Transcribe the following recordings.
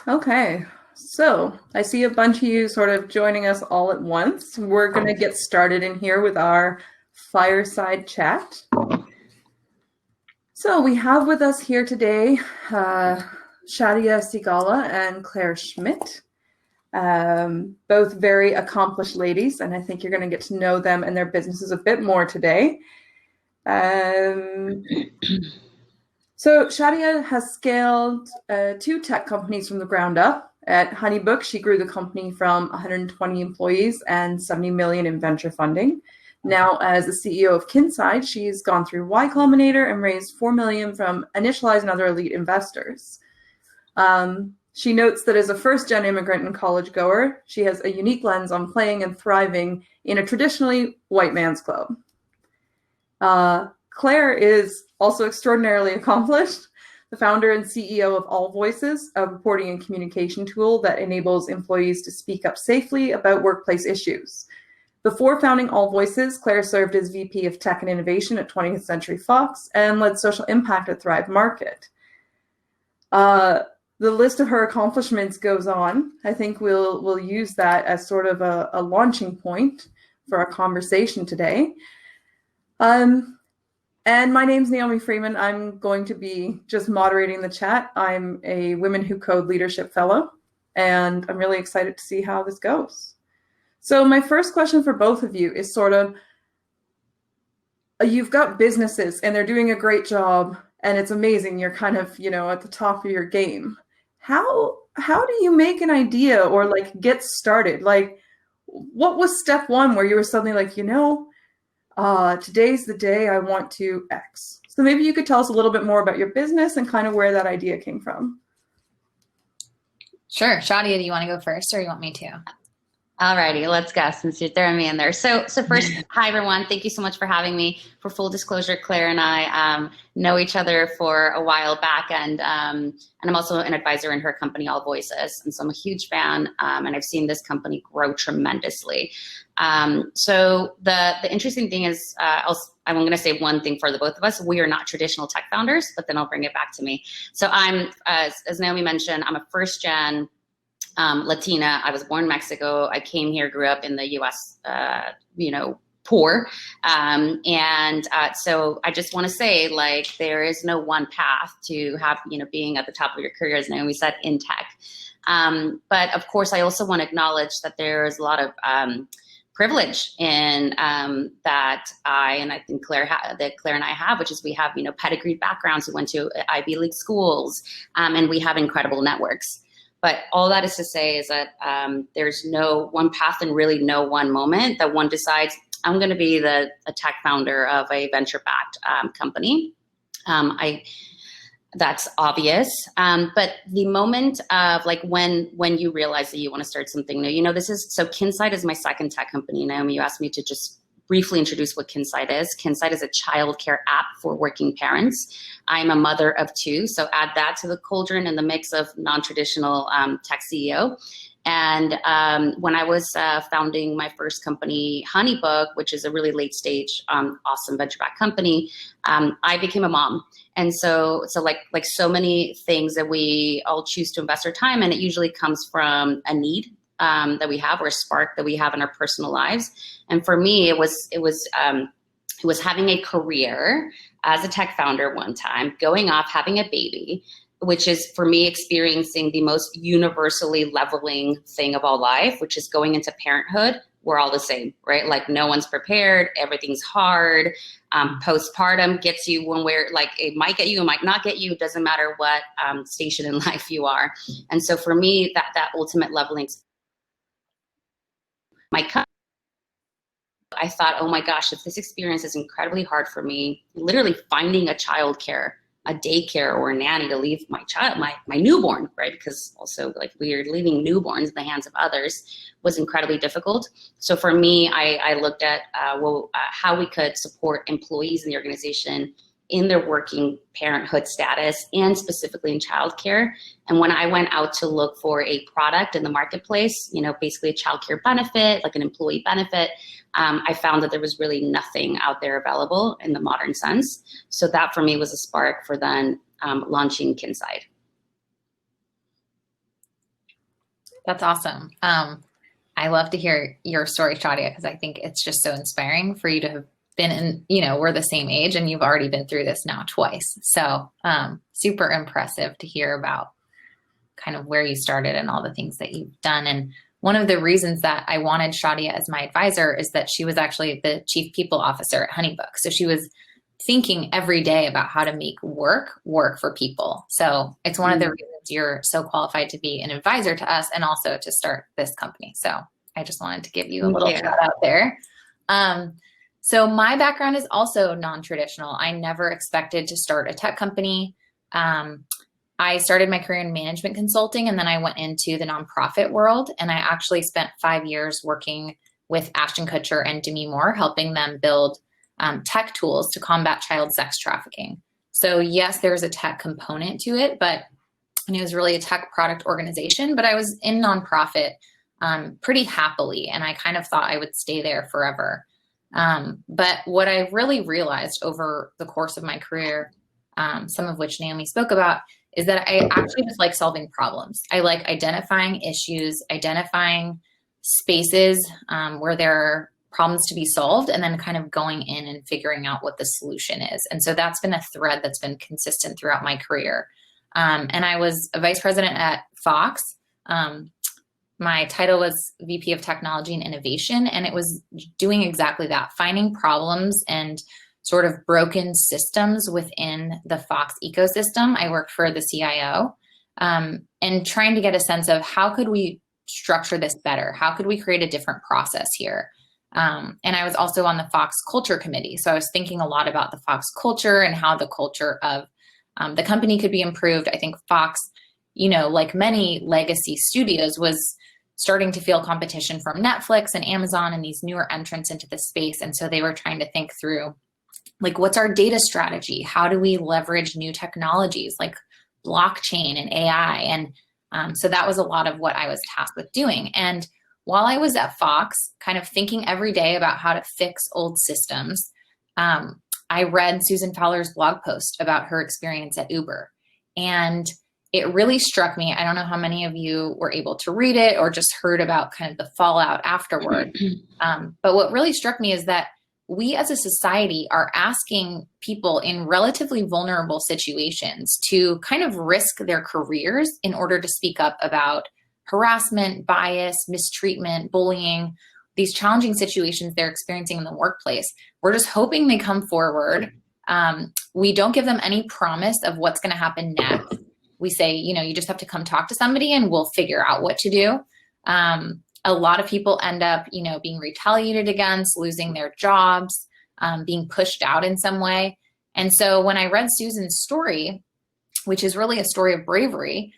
Okay, so I see a bunch of you sort of joining us all at once. We're going to get started in here with our fireside chat. So we have with us here today Shadiah Sigala and Claire Schmidt, both very accomplished ladies, and I think you're going to get to know them and their businesses a bit more today. So Shadiah has scaled 2 tech companies from the ground up. At Honeybook, she grew the company from 120 employees and 70 million in venture funding. Now, as the CEO of Kinside, she's gone through Y Combinator and raised 4 million from Initialize and other elite investors. She notes that as a first-gen immigrant and college goer, she has a unique lens on playing and thriving in a traditionally white man's club. Claire is also extraordinarily accomplished, the founder and CEO of AllVoices, a reporting and communication tool that enables employees to speak up safely about workplace issues. Before founding AllVoices, Claire served as VP of Tech and Innovation at 20th Century Fox and led social impact at Thrive Market. The list of her accomplishments goes on. I think we'll use that as sort of a launching point for our conversation today. And my name's Naomi Freeman. I'm going to be just moderating the chat. I'm a Women Who Code Leadership Fellow, and I'm really excited to see how this goes. So my first question for both of you is sort of, you've got businesses and they're doing a great job and it's amazing. You're kind of, at the top of your game. How do you make an idea or like get started? Like, what was step one where you were suddenly like, today's the day I want to X. So maybe you could tell us a little bit more about your business and kind of where that idea came from. Sure. Shadiah, do you want to go first or you want me to? Alrighty, let's go since you're throwing me in there. So first, hi everyone. Thank you so much for having me. For full disclosure, Claire and I know each other for a while back, and I'm also an advisor in her company, AllVoices, and so I'm a huge fan, and I've seen this company grow tremendously. So the interesting thing is, I'm going to say one thing for the both of us. We are not traditional tech founders, but then I'll bring it back to me. So I'm, as Naomi mentioned, I'm a first-gen Latina. I was born in Mexico. I came here, grew up in the U.S., poor. So I just want to say, like, there is no one path to have, being at the top of your career, as Naomi said, in tech. But of course, I also want to acknowledge that there's a lot of privilege in that I think Claire and I have, which is we have, pedigreed backgrounds. We went to Ivy League schools, and we have incredible networks. But all that is to say is that there's no one path and really no one moment that one decides, I'm going to be a tech founder of a venture-backed company. That's obvious. But the moment of like when you realize that you want to start something new, so Kinside is my second tech company. Naomi, you asked me to just briefly introduce what Kinside is. Kinside is a childcare app for working parents. I'm a mother of 2, so add that to the cauldron and the mix of non-traditional tech CEO. And when I was founding my first company, Honeybook, which is a really late stage, awesome venture-backed company, I became a mom. And so like so many things that we all choose to invest our time in, it usually comes from a need that we have or a spark that we have in our personal lives. And for me, it was having a career as a tech founder one time, going off, having a baby, which is for me experiencing the most universally leveling thing of all life, which is going into parenthood. We're all the same, right? Like no one's prepared. Everything's hard. Postpartum gets you one where like it might get you, it might not get you. It doesn't matter what station in life you are. And so for me, that ultimate leveling, I thought, oh my gosh, if this experience is incredibly hard for me, literally finding a childcare, a daycare or a nanny to leave my child, my newborn, right? Because also like we are leaving newborns in the hands of others was incredibly difficult. So for me, I looked at how we could support employees in the organization in their working parenthood status and specifically in childcare. And when I went out to look for a product in the marketplace, basically a childcare benefit, like an employee benefit, I found that there was really nothing out there available in the modern sense. So that for me was a spark for then launching Kinside. That's awesome. I love to hear your story, Shadiah, because I think it's just so inspiring for you to have been in, we're the same age and you've already been through this now twice. So super impressive to hear about kind of where you started and all the things that you've done. And one of the reasons that I wanted Shadiah as my advisor is that she was actually the chief people officer at HoneyBook. So she was thinking every day about how to make work for people. So it's one of the reasons you're so qualified to be an advisor to us and also to start this company. So I just wanted to give you a little shout out there. So my background is also non-traditional. I never expected to start a tech company. I started my career in management consulting, and then I went into the nonprofit world, and I actually spent 5 years working with Ashton Kutcher and Demi Moore, helping them build tech tools to combat child sex trafficking. So yes, there's a tech component to it, but it was really a tech product organization, but I was in nonprofit pretty happily, and I kind of thought I would stay there forever. But what I really realized over the course of my career, some of which Naomi spoke about, is that I actually just like solving problems. I like identifying issues, identifying spaces where there are problems to be solved, and then kind of going in and figuring out what the solution is. And so that's been a thread that's been consistent throughout my career. And I was a vice president at Fox. My title was VP of Technology and Innovation, and it was doing exactly that, finding problems and sort of broken systems within the Fox ecosystem. I worked for the CIO and trying to get a sense of how could we structure this better? How could we create a different process here? And I was also on the Fox culture committee. So I was thinking a lot about the Fox culture and how the culture of the company could be improved. I think Fox, like many legacy studios, was starting to feel competition from Netflix and Amazon and these newer entrants into the space. And so they were trying to think through, like, what's our data strategy? How do we leverage new technologies like blockchain and AI? And so that was a lot of what I was tasked with doing. And while I was at Fox, kind of thinking every day about how to fix old systems, I read Susan Fowler's blog post about her experience at Uber. And it really struck me. I don't know how many of you were able to read it or just heard about kind of the fallout afterward. But what really struck me is that we as a society are asking people in relatively vulnerable situations to kind of risk their careers in order to speak up about harassment, bias, mistreatment, bullying, these challenging situations they're experiencing in the workplace. We're just hoping they come forward. We don't give them any promise of what's going to happen next. We say, you just have to come talk to somebody and we'll figure out what to do. A lot of people end up, being retaliated against, losing their jobs, being pushed out in some way. And so when I read Susan's story, which is really a story of bravery,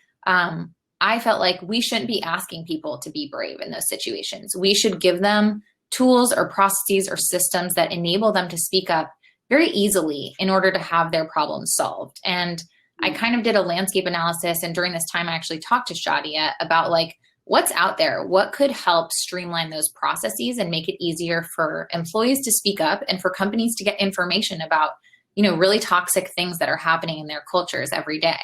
I felt like we shouldn't be asking people to be brave in those situations. We should give them tools or processes or systems that enable them to speak up very easily in order to have their problems solved. And I kind of did a landscape analysis. And during this time, I actually talked to Shadiah about what's out there, what could help streamline those processes and make it easier for employees to speak up and for companies to get information about, really toxic things that are happening in their cultures every day.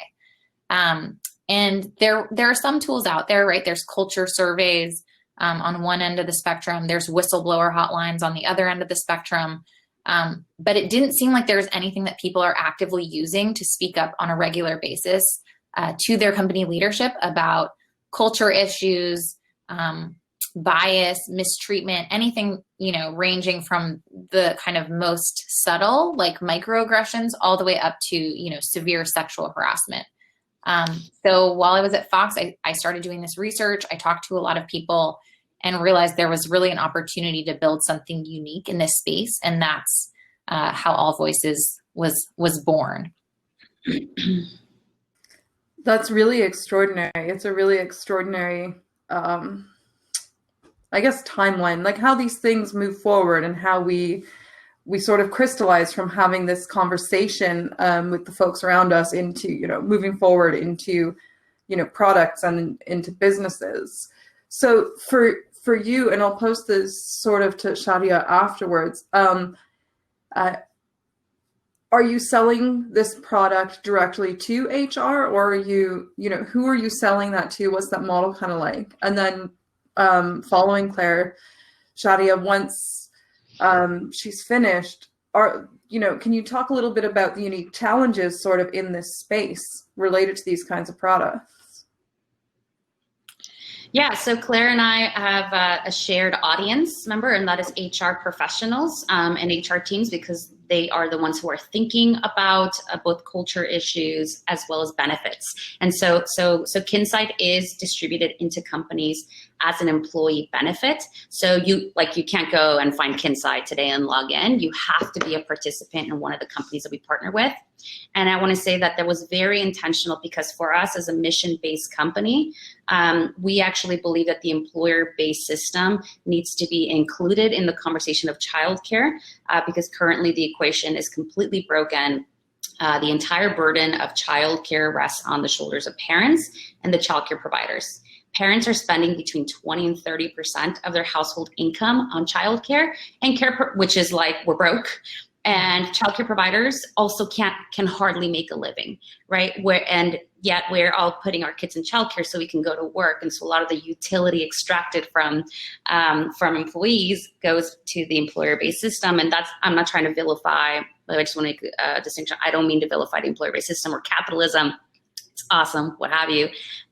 And there are some tools out there, right? There's culture surveys on one end of the spectrum. There's whistleblower hotlines on the other end of the spectrum. But it didn't seem like there's anything that people are actively using to speak up on a regular basis to their company leadership about culture issues, bias, mistreatment, anything, ranging from the kind of most subtle, like microaggressions, all the way up to, severe sexual harassment. So while I was at Fox, I started doing this research. I talked to a lot of people and realized there was really an opportunity to build something unique in this space. And that's how AllVoices was born. That's really extraordinary. It's a really extraordinary, I guess, timeline, like how these things move forward and how we sort of crystallize from having this conversation with the folks around us into, moving forward into, products and into businesses. So for you, and I'll post this sort of to Shadiah afterwards, are are you selling this product directly to HR, or are you, who are you selling that to? What's that model kind of like? And then following Claire, Shadiah, once she's finished, can you talk a little bit about the unique challenges sort of in this space related to these kinds of products? Yeah, so Claire and I have a shared audience, remember, and that is HR professionals and HR teams, because they are the ones who are thinking about both culture issues as well as benefits. And so Kinside is distributed into companies as an employee benefit. So you can't go and find Kinside today and log in. You have to be a participant in one of the companies that we partner with. And I want to say that was very intentional, because for us as a mission-based company, we actually believe that the employer-based system needs to be included in the conversation of childcare, because currently the equation is completely broken. The entire burden of childcare rests on the shoulders of parents and the childcare providers. Parents are spending between 20 and 30% of their household income on childcare and care, which is like, we're broke. And childcare providers also can hardly make a living, right? And yet we're all putting our kids in childcare so we can go to work. And so a lot of the utility extracted from employees goes to the employer-based system. And I'm not trying to vilify, but I just want to make a distinction. I don't mean to vilify the employer-based system or capitalism. It's awesome, what have you.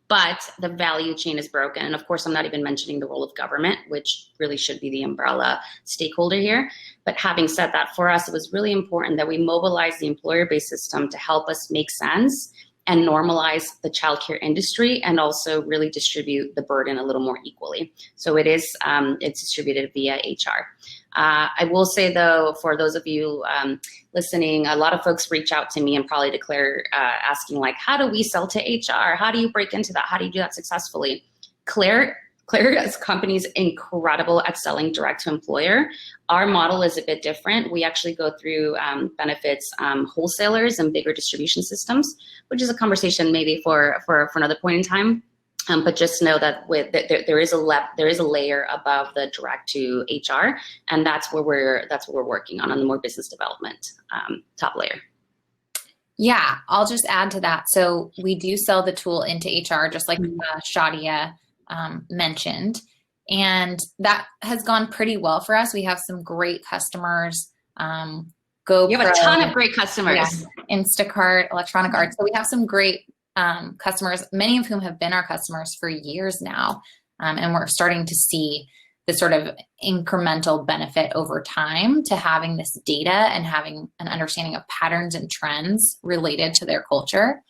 But the value chain is broken. And of course, I'm not even mentioning the role of government, which really should be the umbrella stakeholder here. But having said that, for us, it was really important that we mobilize the employer-based system to help us make sense and normalize the childcare industry, and also really distribute the burden a little more equally. So it's distributed via HR. I will say, though, for those of you listening, a lot of folks reach out to me and probably to Claire asking, like, how do we sell to HR? How do you break into that? How do you do that successfully? Claire as company is incredible at selling direct to employer. Our model is a bit different. We actually go through benefits wholesalers and bigger distribution systems, which is a conversation maybe for another point in time. But just know that there is a layer above the direct to HR, and that's what we're working on the more business development top layer. Yeah, I'll just add to that. So we do sell the tool into HR, just like Shadiah mentioned, and that has gone pretty well for us. We have some great customers. You have a ton of great customers. Yeah, Instacart, Electronic Arts. So we have some great customers, many of whom have been our customers for years now. And we're starting to see the sort of incremental benefit over time to having this data and having an understanding of patterns and trends related to their culture.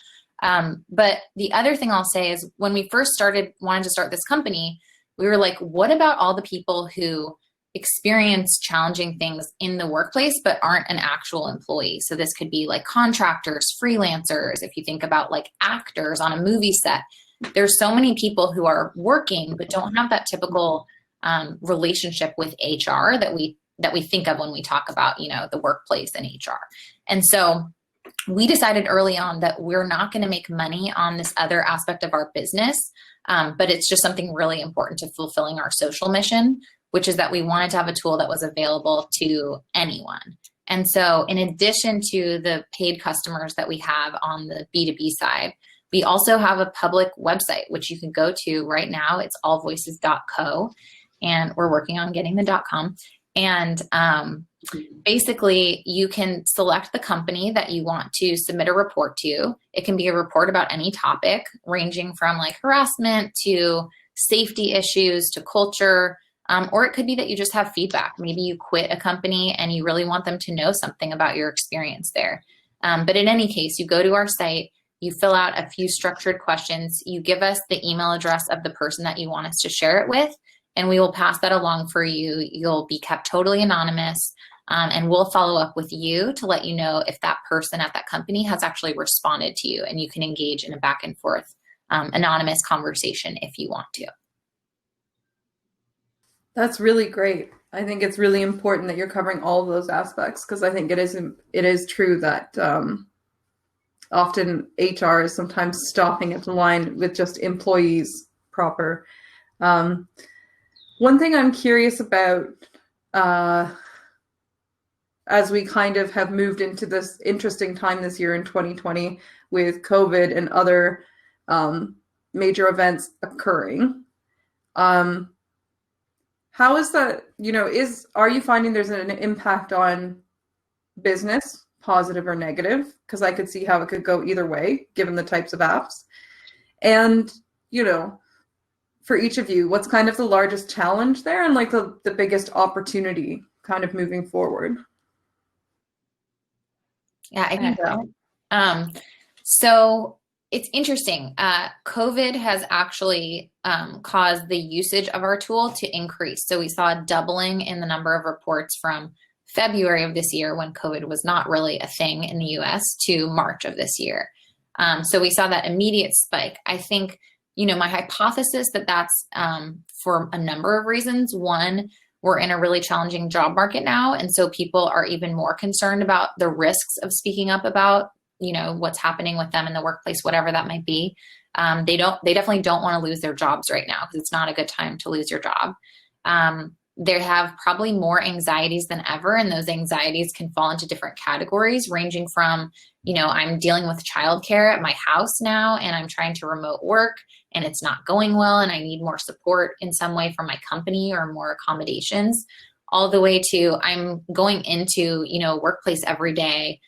But the other thing I'll say is, when we first wanted to start this company, we were like, what about all the people who experience challenging things in the workplace but aren't an actual employee? So this could be like contractors, freelancers. If you think about like actors on a movie set, there's so many people who are working but don't have that typical relationship with HR that we think of when we talk about, the workplace and HR. And so we decided early on that we're not going to make money on this other aspect of our business, but it's just something really important to fulfilling our social mission, which is that we wanted to have a tool that was available to anyone. And so in addition to the paid customers that we have on the B2B side, we also have a public website, which you can go to right now. It's allvoices.co, and we're working on getting the .com. And basically, you can select the company that you want to submit a report to. It can be a report about any topic, ranging from like harassment to safety issues to culture. Or it could be that you just have feedback. Maybe you quit a company and you really want them to know something about your experience there. But in any case, you go to our site, you fill out a few structured questions, you give us the email address of the person that you want us to share it with, and we will pass that along for you. You'll be kept totally anonymous, and we'll follow up with you to let you know if that person at that company has actually responded to you, and you can engage in a back and forth anonymous conversation if you want to. That's really great. I think it's really important that you're covering all of those aspects, because I think it is true that often HR is sometimes stopping at the line with just employees proper. One thing I'm curious about as we kind of have moved into this interesting time this year in 2020 with COVID and other major events occurring. How is that, are you finding there's an impact on business, positive or negative? Because I could see how it could go either way, given the types of apps. And, for each of you, what's kind of the largest challenge there and like the biggest opportunity kind of moving forward? Yeah, I think so. It's interesting. COVID has actually caused the usage of our tool to increase. So we saw a doubling in the number of reports from February of this year, when COVID was not really a thing in the US, to March of this year. So we saw that immediate spike. I think, my hypothesis that that's for a number of reasons. One, we're in a really challenging job market now. And so people are even more concerned about the risks of speaking up about, what's happening with them in the workplace, whatever that might be. They definitely don't want to lose their jobs right now, because it's not a good time to lose your job. They have probably more anxieties than ever, and those anxieties can fall into different categories, ranging from, I'm dealing with childcare at my house now, and I'm trying to remote work, and it's not going well, and I need more support in some way from my company or more accommodations, all the way to I'm going into, workplace every day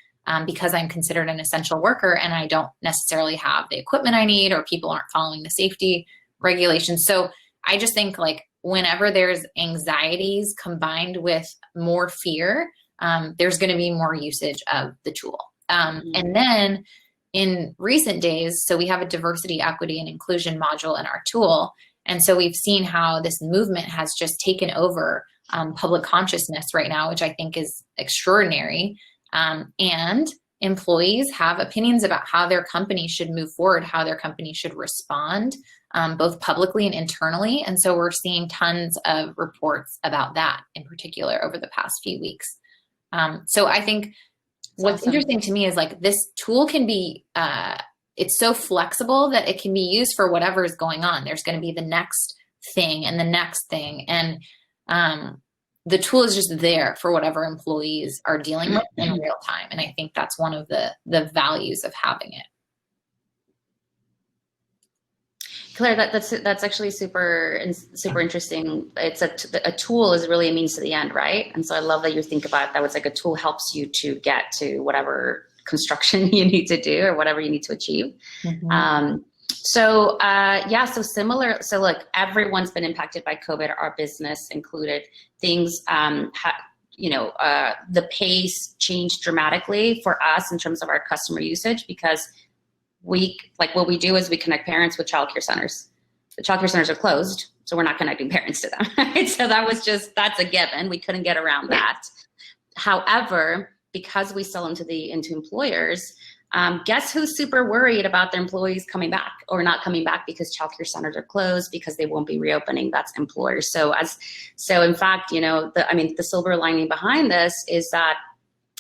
because I'm considered an essential worker, and I don't necessarily have the equipment I need, or people aren't following the safety regulations. So I just think, like, whenever there's anxieties combined with more fear, there's going to be more usage of the tool. And then in recent days, so we have a diversity, equity, and inclusion module in our tool. And so we've seen how this movement has just taken over public consciousness right now, which I think is extraordinary. And employees have opinions about how their company should move forward, how their company should respond, both publicly and internally. And so we're seeing tons of reports about that in particular over the past few weeks. So I think what's interesting to me is, like, this tool can be, it's so flexible that it can be used for whatever is going on. There's going to be the next thing and the next thing. And the tool is just there for whatever employees are dealing with in real time. And I think that's one of the values of having it. Claire, that's actually super interesting. It's a tool is really a means to the end, right? And so I love that you think about it. That was like a tool helps you to get to whatever construction you need to do or whatever you need to achieve. Mm-hmm. So similar. So look, everyone's been impacted by COVID, our business included. Things, the pace changed dramatically for us in terms of our customer usage, because what we do is we connect parents with childcare centers. The childcare centers are closed, so we're not connecting parents to them. Right? So that's a given. We couldn't get around that. However, because we sell into employers, guess who's super worried about their employees coming back or not coming back because childcare centers are closed, because they won't be reopening? That's employers. So in fact, the silver lining behind this is that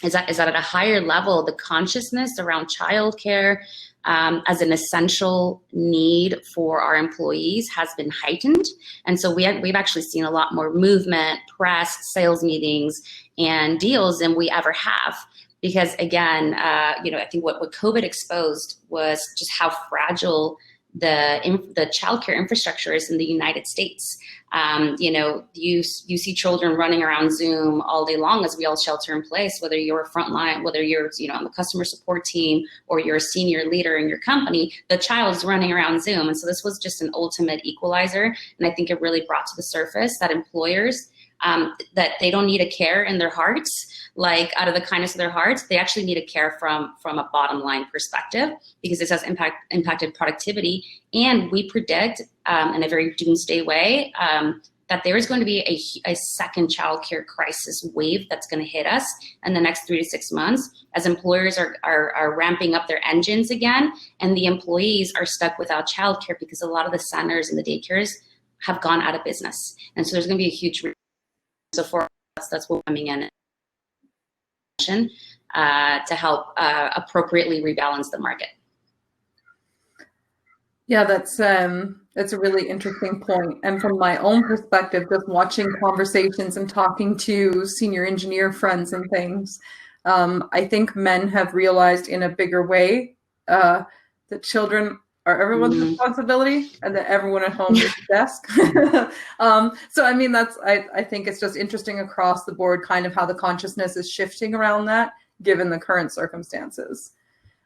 at a higher level, the consciousness around childcare as an essential need for our employees has been heightened. And so we've actually seen a lot more movement, press, sales meetings, and deals than we ever have. Because again, I think what COVID exposed was just how fragile the childcare infrastructure is in the United States. You see children running around Zoom all day long as we all shelter in place, whether you're a frontline, whether you're on the customer support team, or you're a senior leader in your company, the child's running around Zoom. And so this was just an ultimate equalizer. And I think it really brought to the surface that employers, that they don't need a care in their hearts, like out of the kindness of their hearts. They actually need a care from a bottom line perspective, because this has impacted productivity. And we predict in a very doomsday way that there is going to be a second childcare crisis wave that's going to hit us in the next 3 to 6 months, as employers are ramping up their engines again, and the employees are stuck without childcare because a lot of the centers and the daycares have gone out of business. And so there's going to be a huge. So for us, that's what we're coming in to help appropriately rebalance the market. Yeah, that's It's a really interesting point. And from my own perspective, just watching conversations and talking to senior engineer friends and things, I think men have realized in a bigger way that children are everyone's responsibility and that everyone at home is a desk. So, I mean, I think it's just interesting across the board kind of how the consciousness is shifting around that given the current circumstances.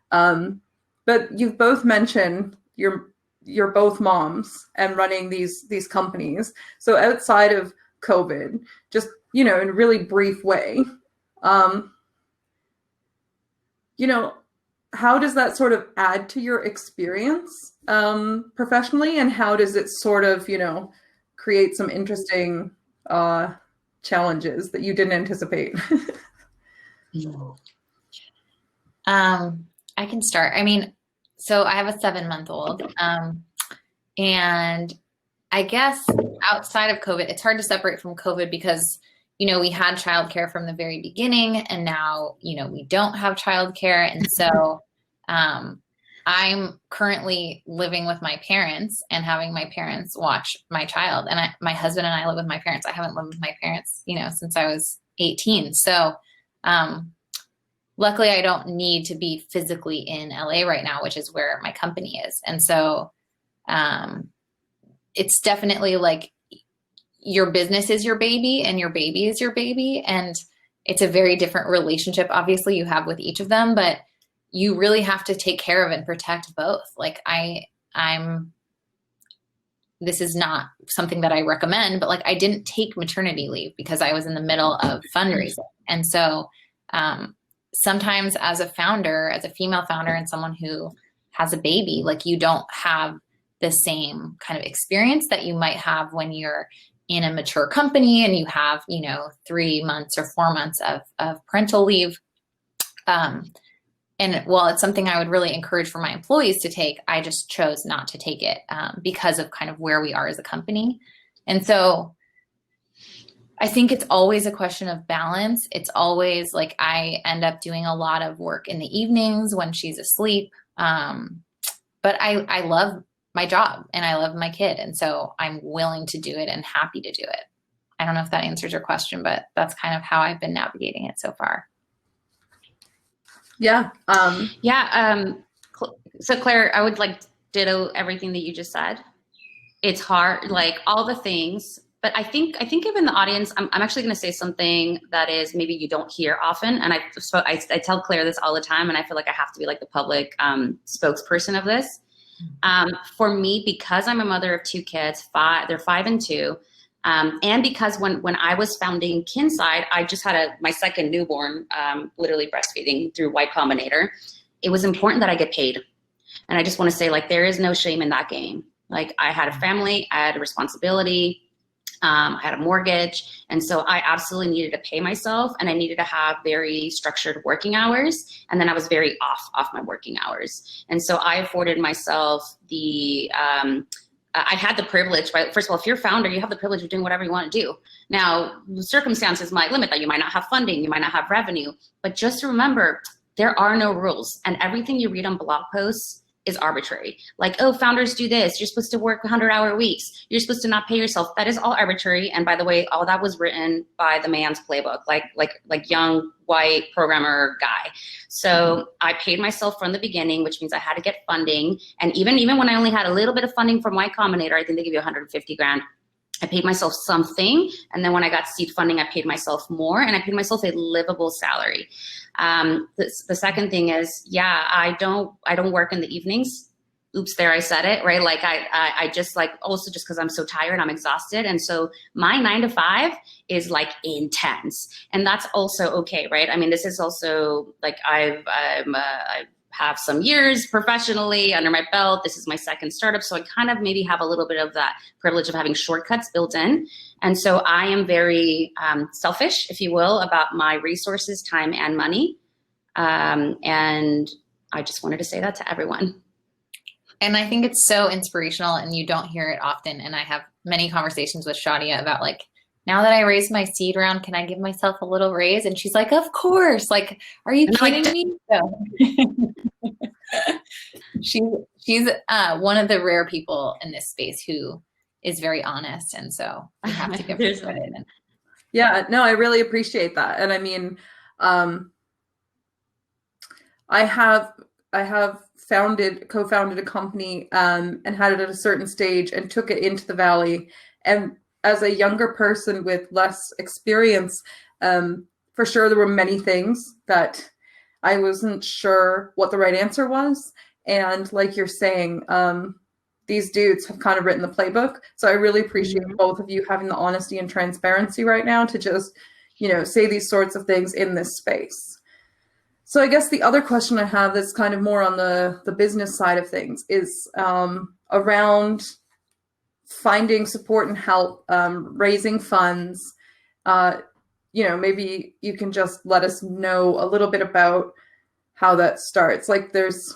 But you've both mentioned you're both moms and running these companies. So outside of COVID, just, in a really brief way, how does that sort of add to your experience professionally? And how does it sort of, create some interesting challenges that you didn't anticipate? I can start. I mean, so I have a 7-month-old, and I guess outside of COVID, it's hard to separate from COVID because, we had childcare from the very beginning, and now, we don't have childcare. And so I'm currently living with my parents and having my parents watch my child. And my husband and I live with my parents. I haven't lived with my parents, since I was 18. So luckily, I don't need to be physically in LA right now, which is where my company is. And so it's definitely like your business is your baby and your baby is your baby. And it's a very different relationship, obviously, you have with each of them, but you really have to take care of and protect both. Like this is not something that I recommend, but like I didn't take maternity leave because I was in the middle of fundraising. And so sometimes as a founder, as a female founder and someone who has a baby, like you don't have the same kind of experience that you might have when you're in a mature company and you have, 3 months or 4 months of parental leave. And while it's something I would really encourage for my employees to take, I just chose not to take it because of kind of where we are as a company. And so I think it's always a question of balance. It's always like I end up doing a lot of work in the evenings when she's asleep. But I love my job and I love my kid. And so I'm willing to do it and happy to do it. I don't know if that answers your question, but that's kind of how I've been navigating it so far. Yeah. So Claire, I would like ditto everything that you just said. It's hard, like all the things, but I think even the audience, I'm actually going to say something that is maybe you don't hear often. And I tell Claire this all the time, and I feel like I have to be like the public spokesperson of this. For me, because I'm a mother of 2 kids, they're 5 and 2. And because when I was founding Kinside, I just had my second newborn, literally breastfeeding through Y Combinator. It was important that I get paid. And I just want to say, like, there is no shame in that game. Like, I had a family, I had a responsibility, I had a mortgage. And so I absolutely needed to pay myself, and I needed to have very structured working hours. And then I was very off my working hours. And so I afforded myself I had the privilege, right? First of all, if you're a founder, you have the privilege of doing whatever you want to do. Now, circumstances might limit that. You might not have funding, you might not have revenue, but just remember, there are no rules, and everything you read on blog posts is arbitrary. Like, oh, founders do this. You're supposed to work 100-hour weeks. You're supposed to not pay yourself. That is all arbitrary. And by the way, all that was written by the man's playbook, like young white programmer guy. So I paid myself from the beginning, which means I had to get funding. And even when I only had a little bit of funding from Y Combinator, I think they give you 150 grand. I paid myself something. And then when I got seed funding, I paid myself more, and I paid myself a livable salary. The second thing is, I don't work in the evenings. Oops, there I said it, right? Like I just like, also just because I'm so tired, I'm exhausted. And so my 9 to 5 is like intense, and that's also okay, right? I mean, this is also like, I have some years professionally under my belt. This is my second startup. So I kind of maybe have a little bit of that privilege of having shortcuts built in. And so I am very selfish, if you will, about my resources, time, and money. And I just wanted to say that to everyone. And I think it's so inspirational, and you don't hear it often. And I have many conversations with Shadiah about like, now that I raised my seed round, can I give myself a little raise? And she's like, of course. Like, are you kidding me? So she's one of the rare people in this space who is very honest. And so we have to give her credit. Yeah, no, I really appreciate that. And I mean, I have co-founded a company and had it at a certain stage and took it into the Valley. And as a younger person with less experience, for sure there were many things that I wasn't sure what the right answer was. And like you're saying, these dudes have kind of written the playbook. So I really appreciate both of you having the honesty and transparency right now to just, say these sorts of things in this space. So I guess the other question I have that's kind of more on the business side of things is around finding support and help, raising funds. Maybe you can just let us know a little bit about how that starts. Like there's,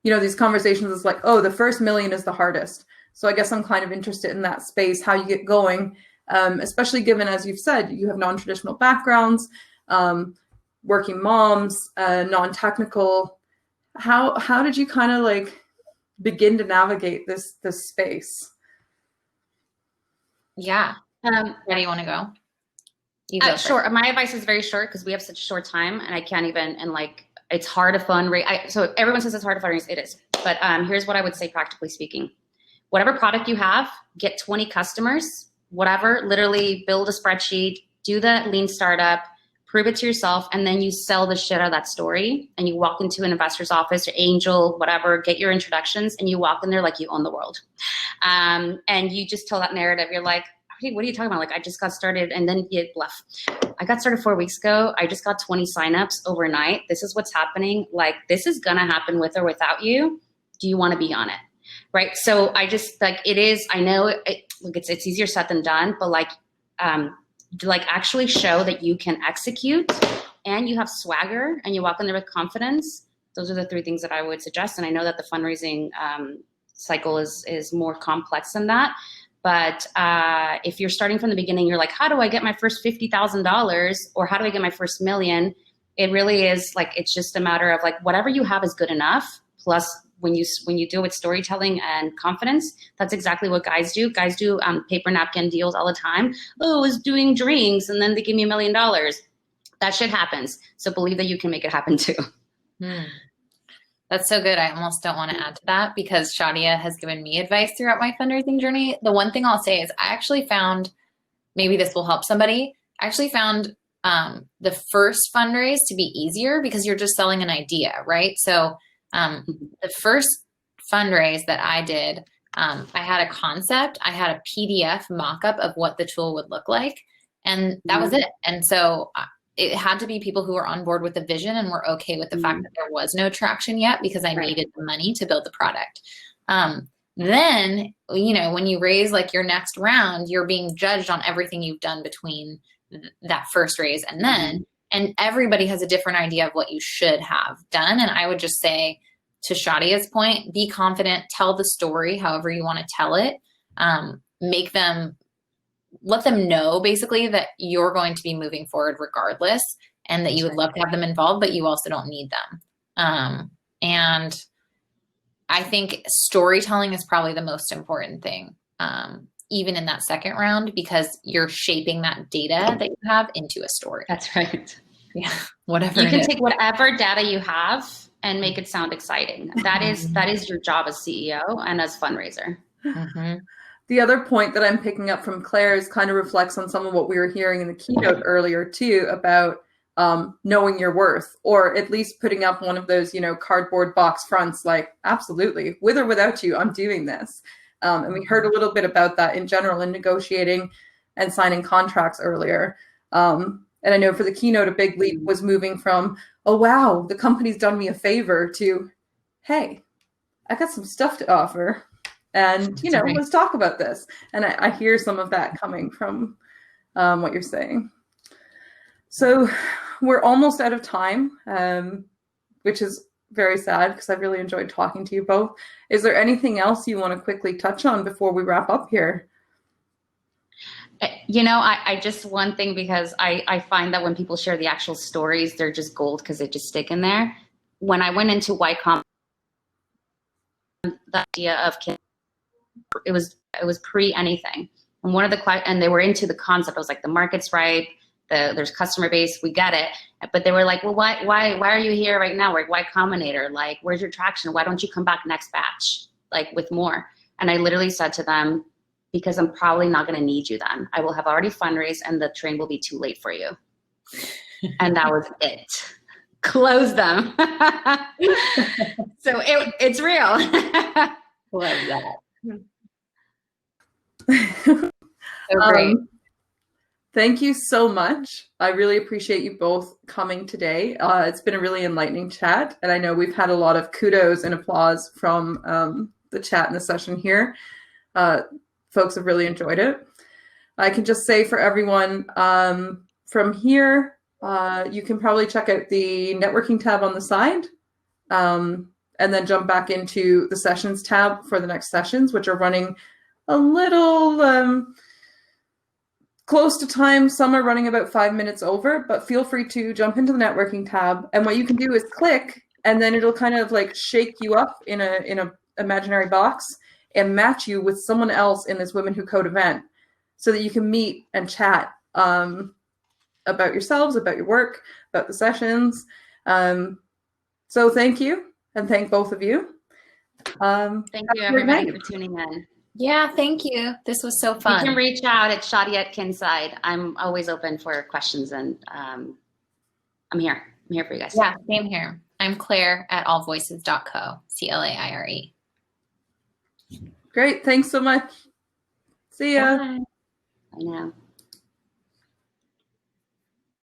these conversations is like, oh, the first million is the hardest. So I guess I'm kind of interested in that space, how you get going, especially given, as you've said, you have non-traditional backgrounds, working moms, non-technical. How did you kind of like begin to navigate this space? Yeah. Where do you want to go? You go sure. My advice is very short because we have such a short time and I can't even, it's hard to fundraise. So everyone says it's hard to fundraise. It is. But here's what I would say, practically speaking. Whatever product you have, get 20 customers, whatever, literally build a spreadsheet, do the lean startup, prove it to yourself, and then you sell the shit out of that story. And you walk into an investor's office, your angel, whatever, get your introductions, and you walk in there like you own the world. And you just tell that narrative. You're like, hey, what are you talking about? Like, I just got started, and then you bluff. I got started 4 weeks ago. I just got 20 signups overnight. This is what's happening. Like, this is going to happen with or without you. Do you want to be on it? Right. So I just it is, I know it's easier said than done, but actually show that you can execute and you have swagger and you walk in there with confidence. Those are the three things that I would suggest. And I know that the fundraising cycle is more complex than that. But if you're starting from the beginning, you're like, how do I get my first $50,000 or how do I get my first $1 million? It really is it's just a matter of whatever you have is good enough. Plus when you do it with storytelling and confidence, that's exactly what guys do. Guys do paper napkin deals all the time. Oh, I was doing drinks and then they give me $1 million. That shit happens. So believe that you can make it happen too. That's so good. I almost don't want to add to that because Shadiah has given me advice throughout my fundraising journey. The one thing I'll say is I actually found, maybe this will help somebody, I actually found the first fundraise to be easier because you're just selling an idea, right? So the first fundraise that I did, I had a concept, I had a PDF mock-up of what the tool would look like, and that was it. And so it had to be people who were on board with the vision and were okay with the fact that there was no traction yet because I needed the money to build the product. Then, when you raise your next round, you're being judged on everything you've done between that first raise and then, and everybody has a different idea of what you should have done. And I would just say, to Shadiah's point, be confident, tell the story however you want to tell it, let them know basically that you're going to be moving forward regardless and that you would love to have them involved, but you also don't need them. And I think storytelling is probably the most important thing, even in that second round, because you're shaping that data that you have into a story. That's right. Yeah. Whatever. You can take whatever data you have and make it sound exciting. That is your job as CEO and as fundraiser. The other point that I'm picking up from Claire's kind of reflects on some of what we were hearing in the keynote earlier too, about knowing your worth, or at least putting up one of those, cardboard box fronts, absolutely, with or without you, I'm doing this. And we heard a little bit about that in general in negotiating and signing contracts earlier. And I know for the keynote, a big leap was moving from, oh, wow, the company's done me a favor to, hey, I got some stuff to offer. And, let's talk about this. And I hear some of that coming from what you're saying. So we're almost out of time, which is very sad because I've really enjoyed talking to you both. Is there anything else you want to quickly touch on before we wrap up here? You know, I just one thing, because I find that when people share the actual stories, they're just gold because they just stick in there. When I went into Y Combinator, the idea of it was pre anything, and one of the and they were into the concept. I was like, the market's right, there's customer base, we get it, but they were like, well, why are you here right now? Like, Y Combinator? Like, where's your traction? Why don't you come back next batch, like with more? And I literally said to them, because I'm probably not going to need you then. I will have already fundraised and the train will be too late for you. And that was it. Close them. So it's real. Love that. So great. Thank you so much. I really appreciate you both coming today. It's been a really enlightening chat. And I know we've had a lot of kudos and applause from the chat in the session here. Folks have really enjoyed it. I can just say for everyone from here, you can probably check out the networking tab on the side and then jump back into the sessions tab for the next sessions, which are running a little close to time. Some are running about 5 minutes over, but feel free to jump into the networking tab. And what you can do is click, and then it'll kind of like shake you up in a imaginary box and match you with someone else in this Women Who Code event so that you can meet and chat about yourselves, about your work, about the sessions. So thank you, and thank both of you. Thank you, everybody, for tuning in. Yeah, thank you. This was so fun. You can reach out at Shadiah at Kinside. I'm always open for questions, and I'm here. I'm here for you guys. Yeah, same here. I'm Claire at allvoices.co, CLAIRE. Great. Thanks so much. See ya. Bye. Bye now.